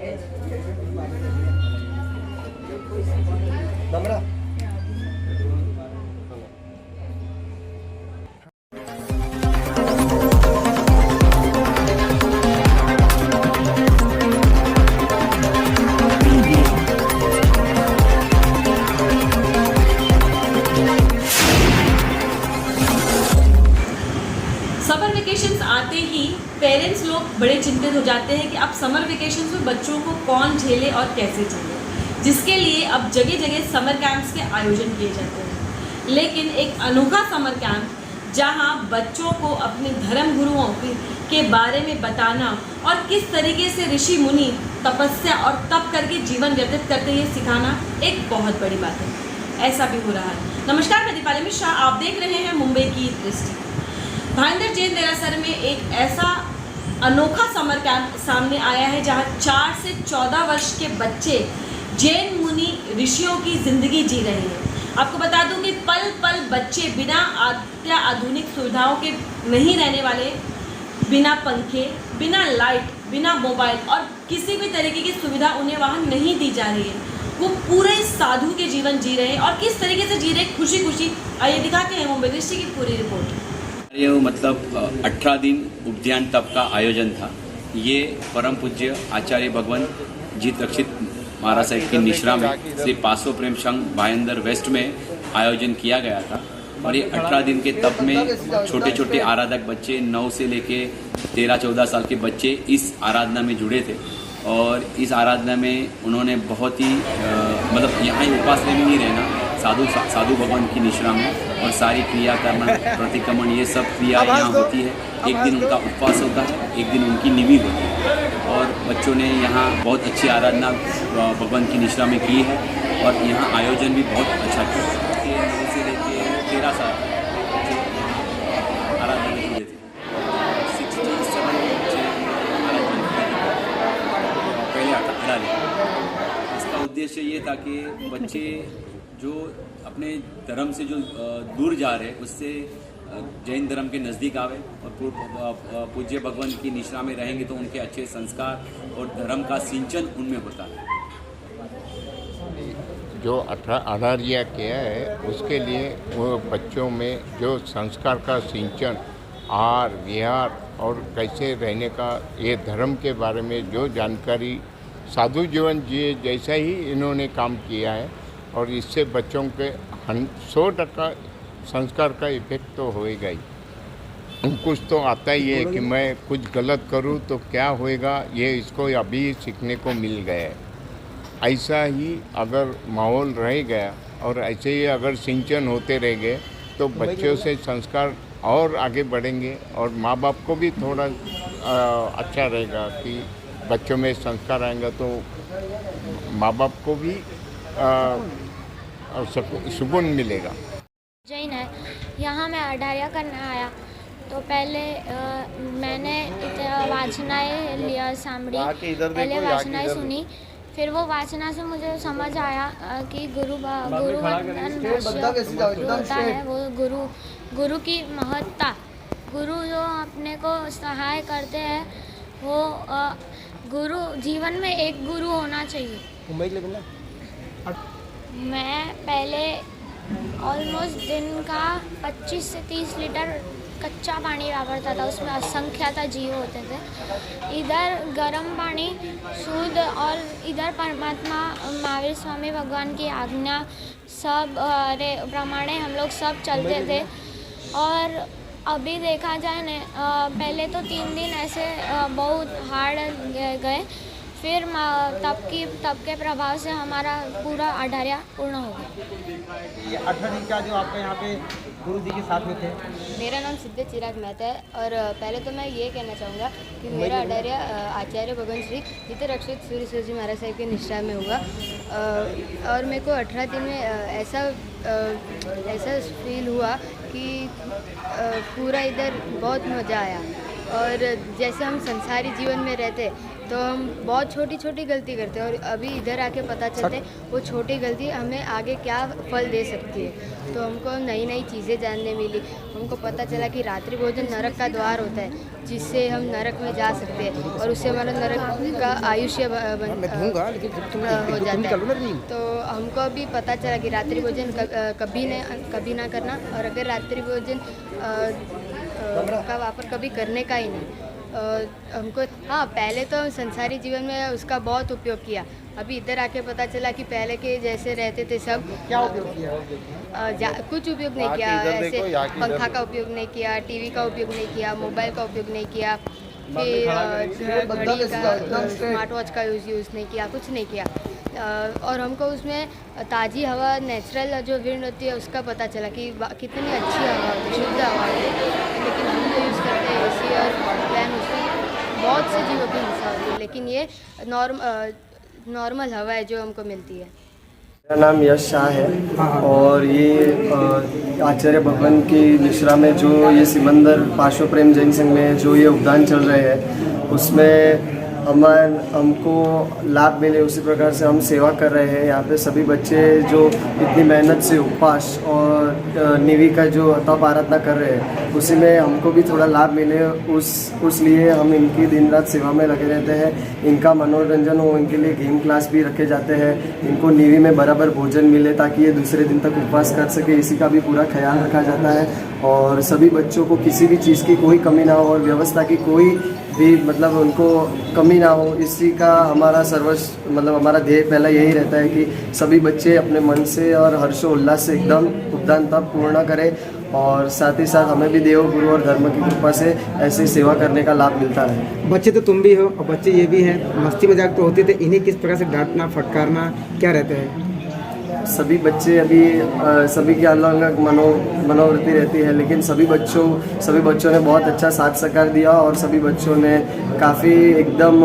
Summer vacations आते ही parents लोग बड़े चिंतित हो जाते हैं कि अब समर वेकेशंस में बच्चों को कौन झेले और कैसे झेले, जिसके लिए अब जगह जगह समर कैंप्स के आयोजन किए जाते हैं। लेकिन एक अनोखा समर कैंप जहां बच्चों को अपने धर्म गुरुओं के बारे में बताना और किस तरीके से ऋषि मुनि तपस्या और तप करके जीवन व्यतीत करते हैं सिखाना एक बहुत बड़ी बात है। ऐसा भी हो रहा है। नमस्कार, मैं दीपाली मिश्रा, आप देख रहे हैं मुंबई की दृष्टि। भाईंदर जैन देरासर में एक ऐसा अनोखा समर कैंप सामने आया है जहां 4 से 14 वर्ष के बच्चे जैन मुनि ऋषियों की जिंदगी जी रहे हैं। आपको बता दूं कि पल पल बच्चे बिना आधुनिक सुविधाओं के नहीं रहने वाले, बिना पंखे, बिना लाइट, बिना मोबाइल और किसी भी तरीके की सुविधा उन्हें वहाँ नहीं दी जा रही है। वो पूरे साधु के जीवन जी रहे हैं और किस तरीके से जी रहे खुशी खुशी। आइए दिखाते हैं मुंबई दृष्टि की पूरी रिपोर्ट। ये मतलब 18 दिन उद्यान तप का आयोजन था। ये परम पूज्य आचार्य भगवान जीत रक्षित महाराज साहिब के निश्रा में श्री पासो प्रेम संघ भाईंदर वेस्ट में आयोजन किया गया था। और ये 18 दिन के तप में छोटे छोटे आराधक बच्चे 9 से लेके 13-14 साल के बच्चे इस आराधना में जुड़े थे। और इस आराधना में उन्होंने बहुत ही मतलब यहाँ ही उपास में नहीं रहना, साधु भगवान की निश्रा में और सारी क्रिया करना, प्रतिक्रमण, ये सब क्रिया यहाँ होती है। एक दिन उनका उपवास होता है, एक दिन उनकी निवि होती है। और बच्चों ने यहाँ बहुत अच्छी आराधना भगवान की निश्रा में की है और यहाँ आयोजन भी बहुत अच्छा किया। 9 से लेके 13 साल बच्चे आराधना में जुड़े थे। 67 बच्चे आराधना पहले आता लिया। इसका उद्देश्य ये था कि बच्चे जो अपने धर्म से जो दूर जा रहे उससे जैन धर्म के नज़दीक आवे और पूज्य भगवान की निश्रा में रहेंगे तो उनके अच्छे संस्कार और धर्म का सिंचन उनमें होता है। जो अनार्या किया है उसके लिए वो बच्चों में जो संस्कार का सिंचन, आहार विहार और कैसे रहने का, ये धर्म के बारे में जो जानकारी साधु जीवन जिए जैसा ही इन्होंने काम किया है। और इससे बच्चों के 100% संस्कार का इफेक्ट तो होएगा ही। कुछ तो आता ही है कि मैं कुछ गलत करूं तो क्या होएगा, ये इसको अभी सीखने को मिल गया है। ऐसा ही अगर माहौल रह गया और ऐसे ही अगर सिंचन होते रह गए तो बच्चों से संस्कार और आगे बढ़ेंगे और माँ बाप को भी थोड़ा अच्छा रहेगा कि बच्चों में संस्कार आएंगे तो माँ बाप को भी सुकून मिलेगा। जैन है, यहाँ मैं अडारिया करने आया तो पहले मैंने वाचनाएँ लिया, सामड़ी पहले वाचनाएँ सुनी। फिर वो वाचना से मुझे समझ आया कि गुरु वंदन होता है, वो गुरु की महत्ता, गुरु जो अपने को सहाय करते हैं, वो गुरु जीवन में एक गुरु होना चाहिए। मैं पहले ऑलमोस्ट दिन का 25 से 30 लीटर कच्चा पानी वापरता था, उसमें असंख्यात जीव होते थे। इधर गर्म पानी शुद्ध और इधर परमात्मा महावीर स्वामी भगवान की आज्ञा सब प्रमाणे हम लोग सब चलते थे। और अभी देखा जाए न, पहले तो 3 दिन ऐसे बहुत हार्ड गए, फिर तब के प्रभाव से हमारा पूरा अडारिया पूर्ण हो गया। ये 18 दिन का जो आपका यहाँ पे गुरु जी के साथ में थे। मेरा नाम सिद्धे चिराग मेहता है और पहले तो मैं ये कहना चाहूँगा कि मेरा अडारिया आचार्य भगवान श्री जीत रक्षित सूर्य जी महाराज साहिब के निश्रा में हुआ। और मेरे को 18 दिन में ऐसा फील हुआ कि पूरा इधर बहुत मज़ा आया। और जैसे हम संसारी जीवन में रहते तो हम बहुत छोटी छोटी गलती करते हैं और अभी इधर आके पता चलते हैं वो छोटी गलती हमें आगे क्या फल दे सकती है। तो हमको नई नई चीज़ें जानने मिली। हमको पता चला कि रात्रि भोजन नरक का द्वार होता है, जिससे हम नरक में जा सकते हैं और उससे हमारा नरक का आयुष्य हो जाता है। तो हमको अभी पता चला कि रात्रि भोजन कभी ना करना, और अगर रात्रि भोजन का वापर कभी करने का ही नहीं। हमको हाँ, पहले तो संसारी जीवन में उसका बहुत उपयोग किया। अभी इधर आके पता चला कि पहले के जैसे रहते थे सब, क्या उपयोग किया? कुछ उपयोग नहीं किया। ऐसे पंखा का उपयोग नहीं किया, टीवी का उपयोग नहीं किया, मोबाइल का उपयोग नहीं किया, फिर घड़ी का, स्मार्ट वॉच का यूज़ नहीं किया, कुछ नहीं किया। और हमको उसमें ताज़ी हवा, नेचुरल जो विंड होती है उसका पता चला कि कितनी अच्छी हवा होती है, शुद्ध हवा होती है। लेकिन हम जो यूज़ करते हैं एसी और फैन, उसमें बहुत से जीवों की हिंसा होती है, लेकिन ये नॉर्मल हवा है जो हमको मिलती है। मेरा नाम यश शाह है और ये आचार्य भगवान की निश्रा में जो ये सिमंदर पार्श्व प्रेम जैन संघ में जो ये उपदान चल रहे हैं उसमें हमको लाभ मिले, उसी प्रकार से हम सेवा कर रहे हैं। यहाँ पे सभी बच्चे जो इतनी मेहनत से उपवास और निवी का जो तप आराधना कर रहे हैं उसी में हमको भी थोड़ा लाभ मिले, उस लिए हम इनकी दिन रात सेवा में लगे रहते हैं। इनका मनोरंजन हो, इनके लिए गेम क्लास भी रखे जाते हैं, इनको निवी में बराबर भोजन मिले ताकि ये दूसरे दिन तक उपवास कर सके, इसी का भी पूरा ख्याल रखा जाता है। और सभी बच्चों को किसी भी चीज़ की कोई कमी ना हो और व्यवस्था की कोई भी मतलब उनको कमी ना हो, इसी का हमारा सर्वस्व मतलब हमारा ध्येय पहला यही रहता है कि सभी बच्चे अपने मन से और हर्षोल्लास से एकदम उपदान तप पूर्ण करें और साथ ही साथ हमें भी देव गुरु और धर्म की कृपा से ऐसी सेवा करने का लाभ मिलता है। बच्चे तो तुम भी हो और बच्चे ये भी हैं, मस्ती मजाक तो होते थे, इन्हें किस प्रकार से डांटना फटकारना क्या रहता है? सभी बच्चे अभी सभी की अलग अलग मनोवृत्ति रहती है, लेकिन सभी बच्चों ने बहुत अच्छा साथ सहकार दिया और सभी बच्चों ने काफ़ी एकदम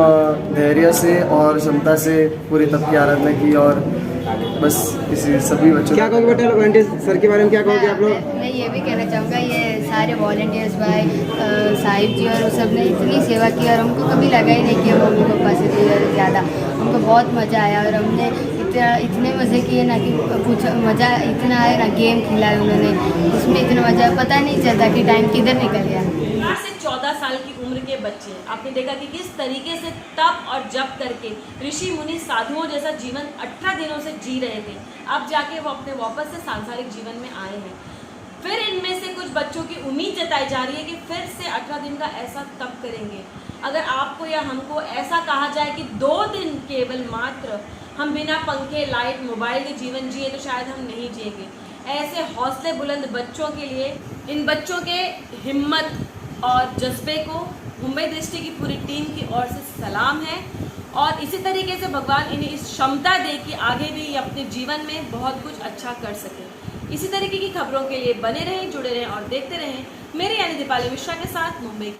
धैर्य से और क्षमता से पूरी तप की आराधना की। और बस इसी सभी बच्चों क्या कहोगे बेटा वॉलंटियर्स सर के बारे में, क्या कहोगे आप लोग? मैं ये भी कहना चाहूँगा, ये सारे वॉलंटियर्स भाई साहिब जी और वो सब ने इतनी सेवा की और हमको कभी लगा ही नहीं कि हम मम्मी पापा से ज़्यादा हमको बहुत मज़ा आया। और हमने इतने मज़े किए ना कि कुछ मज़ा इतना आया ना, गेम खिलाए उन्होंने, उसमें इतना मज़ा पता नहीं चलता कि टाइम किधर निकल गया। 8 से 14 साल की उम्र के बच्चे आपने देखा कि किस तरीके से तप और जप करके ऋषि मुनि साधुओं जैसा जीवन 18 दिनों से जी रहे थे। अब जाके वो अपने वापस से सांसारिक जीवन में आए हैं। फिर इनमें से कुछ बच्चों की उम्मीद जताई जा रही है कि फिर से 18 दिन का ऐसा तप करेंगे। अगर आपको या हमको ऐसा कहा जाए कि 2 दिन केवल मात्र हम बिना पंखे, लाइट, मोबाइल के जीवन जिए तो शायद हम नहीं जिएंगे। ऐसे हौसले बुलंद बच्चों के लिए, इन बच्चों के हिम्मत और जज्बे को मुंबई दृष्टि की पूरी टीम की ओर से सलाम है। और इसी तरीके से भगवान इन्हें इस क्षमता दे कि आगे भी ये अपने जीवन में बहुत कुछ अच्छा कर सके। इसी तरीके की खबरों के लिए बने रहें, जुड़े रहें और देखते रहें मेरे यानी दीपाली मिश्रा के साथ मुंबई।